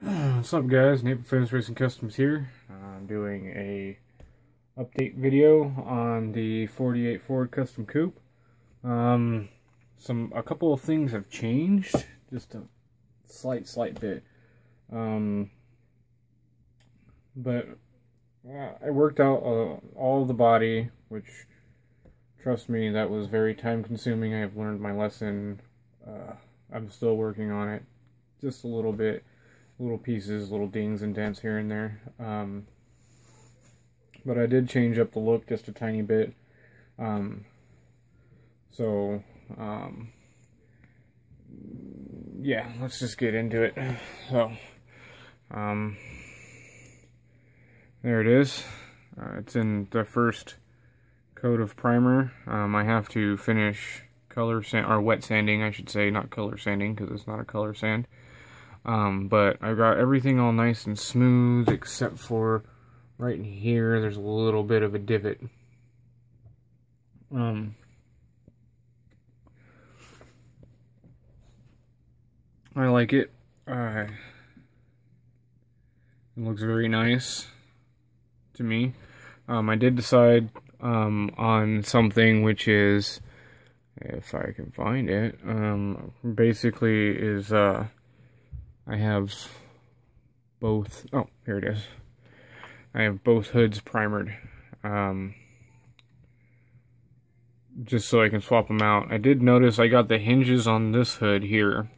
What's up, guys? Nate from Fender Racing Customs here. I'm doing a update video on the 48 Ford Custom Coupe. A couple of things have changed, just a slight bit. But I worked out all of the body, which, trust me, that was very time consuming. I have learned my lesson. I'm still working on it, just a little bit. Little pieces, little dings and dents here and there. But I did change up the look just a tiny bit. Yeah, let's just get into it. So, there it is. It's in the first coat of primer. I have to finish wet sanding, I should say, not color sanding, because it's not a color sand. But I got everything all nice and smooth, except for right in here, there's a little bit of a divot. I like it. It looks very nice to me. I did decide on something which is, if I can find it, basically is I have both, oh, here it is. I have both hoods primered, just so I can swap them out. I did notice I got the hinges on this hood here,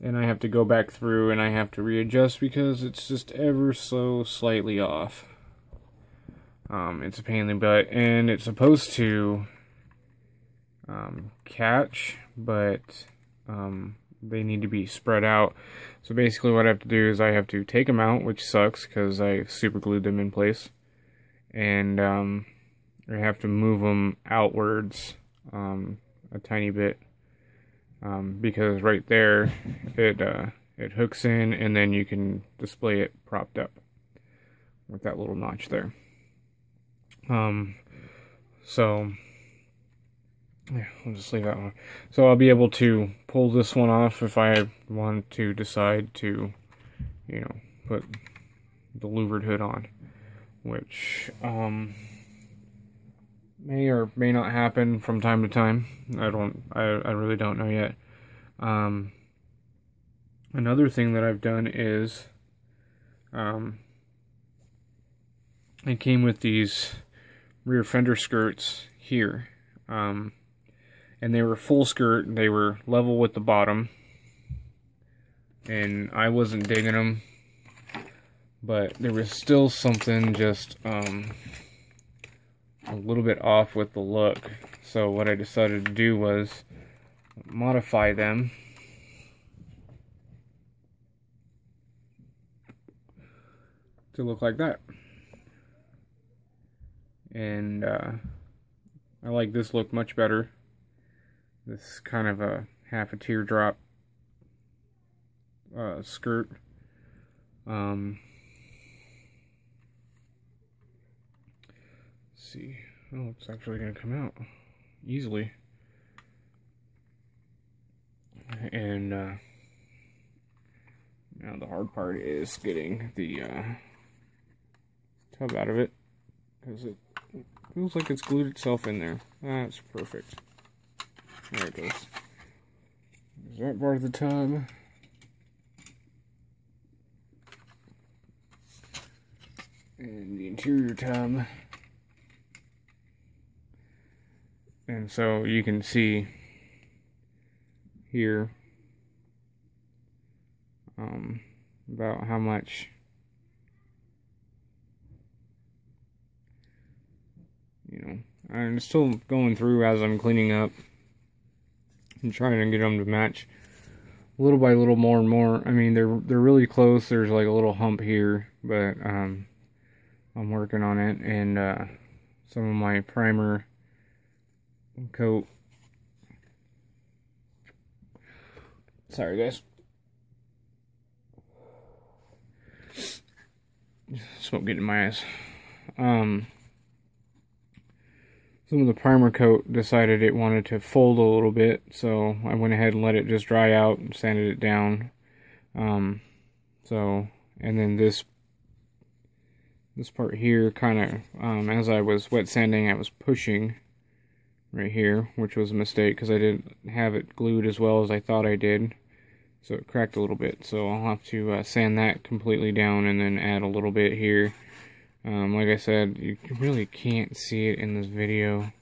and I have to go back through and I have to readjust because it's just ever so slightly off. It's a pain in the butt, and it's supposed to catch, but they need to be spread out. So basically what I have to do is I have to take them out, which sucks because I super glued them in place, and I have to move them outwards a tiny bit, because right there it hooks in, and then you can display it propped up with that little notch there. So yeah, I'll just leave that one. So I'll be able to pull this one off if I want to decide to, you know, put the louvered hood on, which may or may not happen from time to time. I really don't know yet. Another thing that I've done is it came with these rear fender skirts here. And they were full skirt, they were level with the bottom, and I wasn't digging them, but there was still something just a little bit off with the look. So what I decided to do was modify them to look like that. And I like this look much better. This kind of a half a teardrop skirt. Let's see. Oh, it's actually going to come out easily. And now the hard part is getting the tub out of it, because it feels like it's glued itself in there. That's perfect. There it goes. There's that part of the tub. And the interior tub. And so you can see here about how much, you know, I'm still going through as I'm cleaning up and trying to get them to match little by little, more and more. I mean, they're really close. There's like a little hump here, but I'm working on it. And some of my primer coat, sorry guys, smoke getting in my eyes. Some of the primer coat decided it wanted to fold a little bit, so I went ahead and let it just dry out and sanded it down. So, and then this part here kind of, as I was wet sanding, I was pushing right here, which was a mistake because I didn't have it glued as well as I thought I did. So it cracked a little bit. So I'll have to sand that completely down and then add a little bit here. Like I said, you really can't see it in this video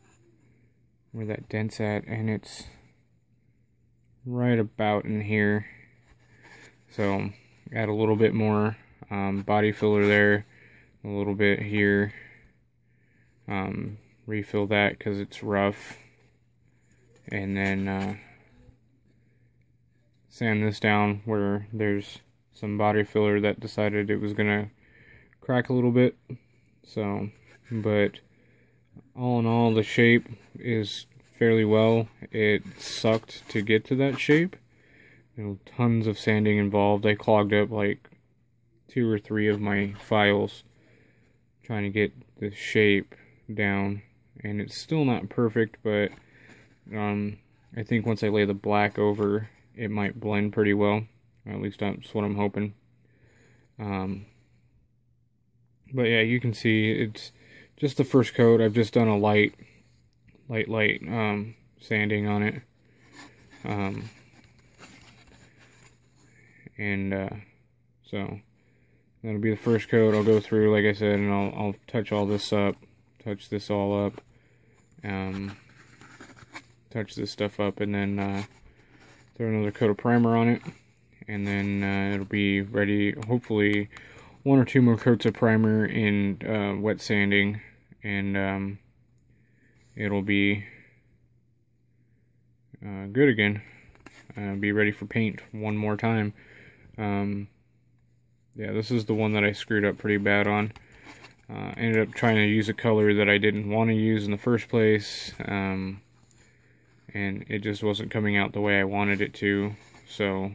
where that dent's at, and it's right about in here. So add a little bit more body filler there, a little bit here. Refill that because it's rough, and then sand this down where there's some body filler that decided it was gonna crack a little bit. So, but all in all, the shape is fairly well. It sucked to get to that shape. Tons of sanding involved. I clogged up like 2 or 3 of my files trying to get the shape down, and it's still not perfect, but I think once I lay the black over, it might blend pretty well. At least that's what I'm hoping. But yeah, you can see it's just the first coat. I've just done a light sanding on it. So that'll be the first coat. I'll go through, like I said, and I'll touch all this up, touch this all up, touch this stuff up, and then throw another coat of primer on it, and then it'll be ready. Hopefully 1 or 2 more coats of primer in wet sanding, and it'll be good again. Be ready for paint one more time. Yeah, this is the one that I screwed up pretty bad on. Ended up trying to use a color that I didn't want to use in the first place, and it just wasn't coming out the way I wanted it to. So,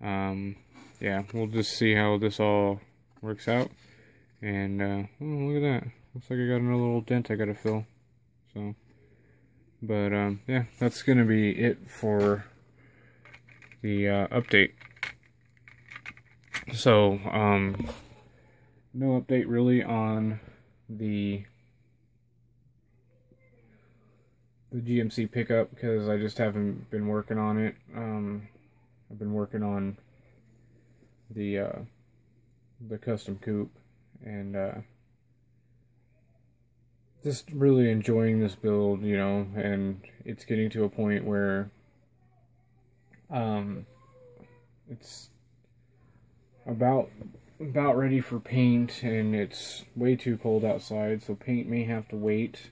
yeah, we'll just see how this all works out. And, oh, look at that. Looks like I got another little dent I gotta fill. So, but, yeah, that's gonna be it for the update. So, no update really on the GMC pickup because I just haven't been working on it. I've been working on the custom coupe, and just really enjoying this build, you know, and it's getting to a point where it's about ready for paint, and it's way too cold outside, so paint may have to wait.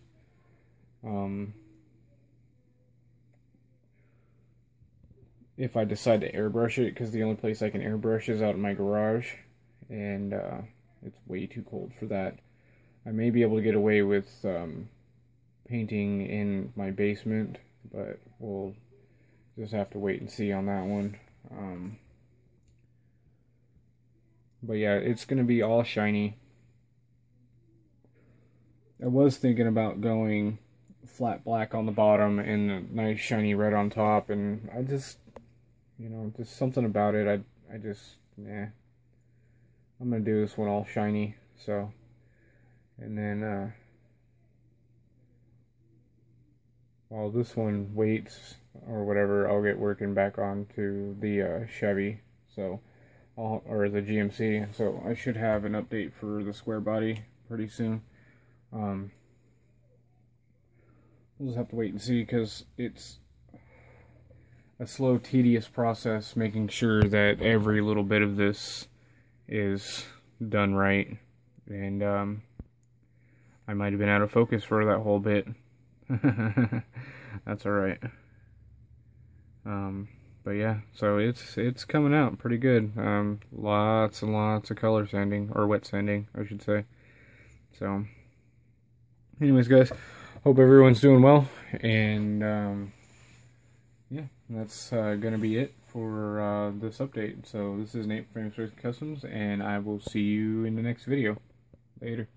If I decide to airbrush it, because the only place I can airbrush is out in my garage, and it's way too cold for that. I may be able to get away with painting in my basement, but we'll just have to wait and see on that one. But yeah, it's going to be all shiny. I was thinking about going flat black on the bottom and a nice shiny red on top, and I just, you know, just something about it. I just, nah. I'm going to do this one all shiny, so. And then, while this one waits, or whatever, I'll get working back on to the Chevy, so. Or the GMC, so I should have an update for the square body pretty soon. We'll just have to wait and see, because it's a slow, tedious process making sure that every little bit of this is done right, and I might have been out of focus for that whole bit. That's alright. But yeah, so it's coming out pretty good. Lots and lots of color sanding, or wet sanding, I should say. So, anyways, guys, hope everyone's doing well, and yeah, that's gonna be it for this update. So this is Nate from Famous Racing Customs, and I will see you in the next video. Later.